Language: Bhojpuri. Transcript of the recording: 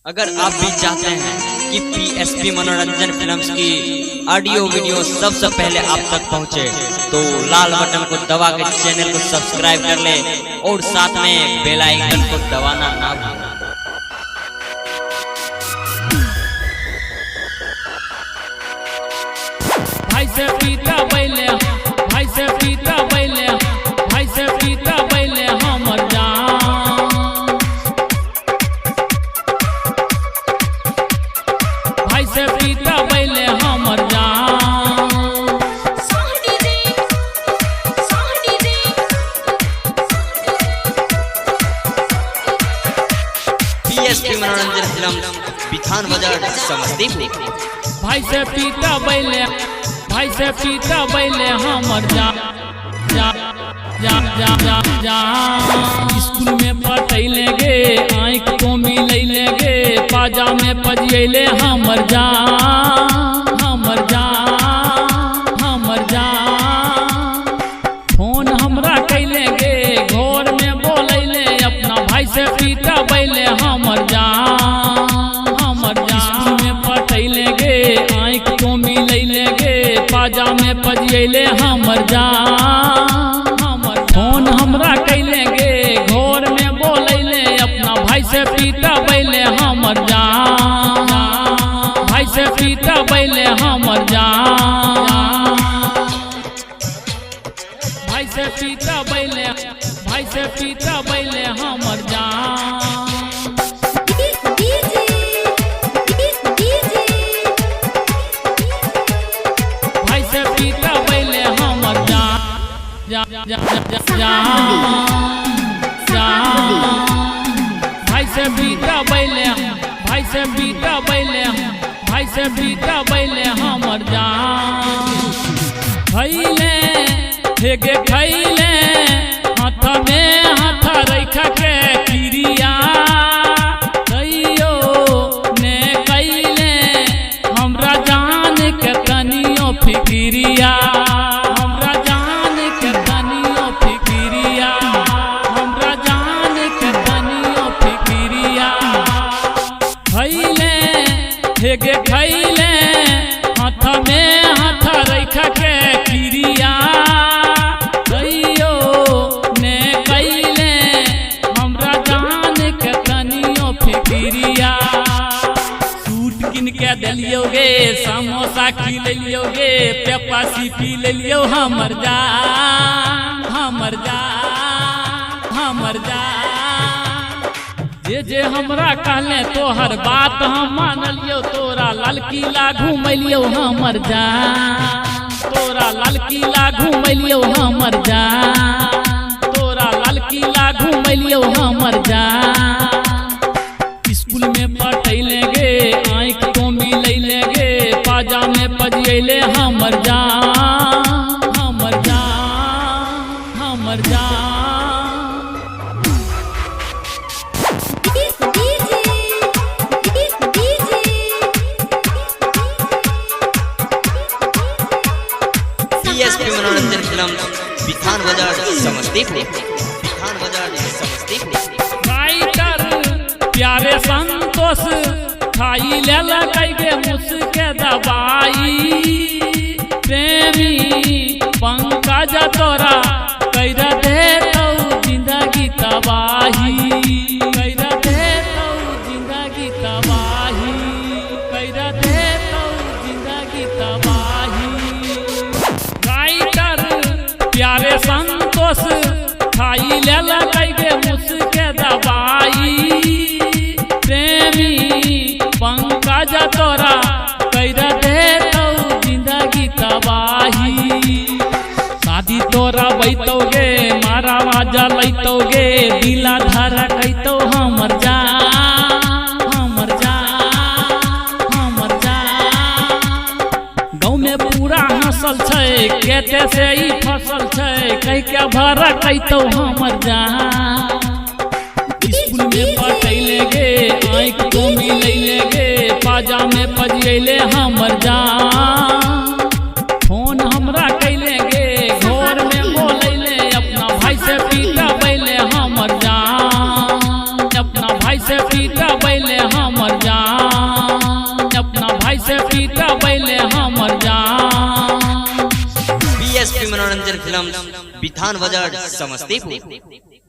अगर आप भी चाहते हैं कि पीएसपी मनोरंजन फिल्म्स की ऑडियो वीडियो सबसे पहले आप तक पहुंचे, तो लाल बटन को दबा के चैनल को सब्सक्राइब कर ले और साथ में बेल आइकन को दबाना ना भूलें। भाई से पीता बैले, भाई से पीता बैले, भाई से पीता बैले हमर जान। भाई से पीता बैले हमर जान। पीएसपी मनोरंजन फिल्म बिथान बाजार समस्तीपुर। भाई से पीता बैले, भाई से पीता बैले हमर जान। स्कूल में पढ़ैले गे, आँख को मिलैले गे, पाजा में पजियले हमर जान, हमर जान, हमर जान। फोन हमरा कैले गे, घर में बोलैले अपना भाई से पीता बैले हमर जान, हमर जान। स्कूल में पढ़ैले गे, आँख को मिलैले गे, पाजा में पजियले हमर जान, हमर। फोन हमरा कैले गे, घर में बोलैले अपना भाई से पीता बैले हमर जान, भाई से पीता बैले हमर जान। भाई से पीता बैले, भाई से पीता बैले हमर जान। भाई से पीता बैले हमर जान, भाई से पीता बैले, भाई से पीता बैले, भाई से पीता बैले हमर जान। खैले हेगे खैले, हाथ में हाथ रख के क्रिया, कहियो ने कैले हमरा जान के तनियो फिक्रिया, हमरा जान के तनियो फिक्रिया, हमरा जान के तनियो फिक्रिया। खैले हेगे खैले, हाथ में हाथ रख के क्रिया, कहियो ने कैले हमरा जान के तनियो फिक्रिया। सूट किन के दिलियो गे, समोसा खिलियो गे, पेप्सी पी लियो हमर जान, हमर जान, हमर जान। जे हमरा कहले तोहर बात हम मानलियो, तोरा लाल किला घुमलियो हमर जान, तोरा लाल किला घुमलियो हमर जान, तोरा लाल किला घुमलियो हमर जान। स्कूल में पढ़ैले गे, आँख को मिलैले गे, पाजा में पजियले हमर जान, हमर जान, हमर जान। पीएसपी मनोरंजन फिल्म बिथान बाजार समस्तीपुर, बिथान बाजार समस्तीपुर। राइटर प्यारे संतोष खाई लेला कैगे मुझके दवाई, प्रेमी पंकज तोरा कैरा देतौ जिंदगी तबाही, कैरा देतौ जिंदगी तबाही, कैरा देतौ जिंदगी तबाही। राइटर प्यारे संतोष खाई लेला कैगे मुझके दवाई, प्रेमी पंकज तोरा कैरा देतौ जिंदगी तबाही। शादी तोरा बैतोगे, मारा वाजा लैतोगे, दिला धारा कैतौ हमर जान, हमर जान, हमर जान। गाँव में पूरा हंसल छै, केते से ही फसल छै, कह के भरा कैतौ हमर जान। स्कूल में पढ़ैले गे, आँख को मिलैले गे, पाजा में पजियले हमर जान। फोन हमरा कैले गे, घर में बोलैले अपना भाई से पीता बैले हमर जान, अपना भाई से पीता बैले हमर ऐसे पीता बैले हमर जान। बीएसपी मनोरंजन फिल्म, बिथान बाजार, समस्तीपुर।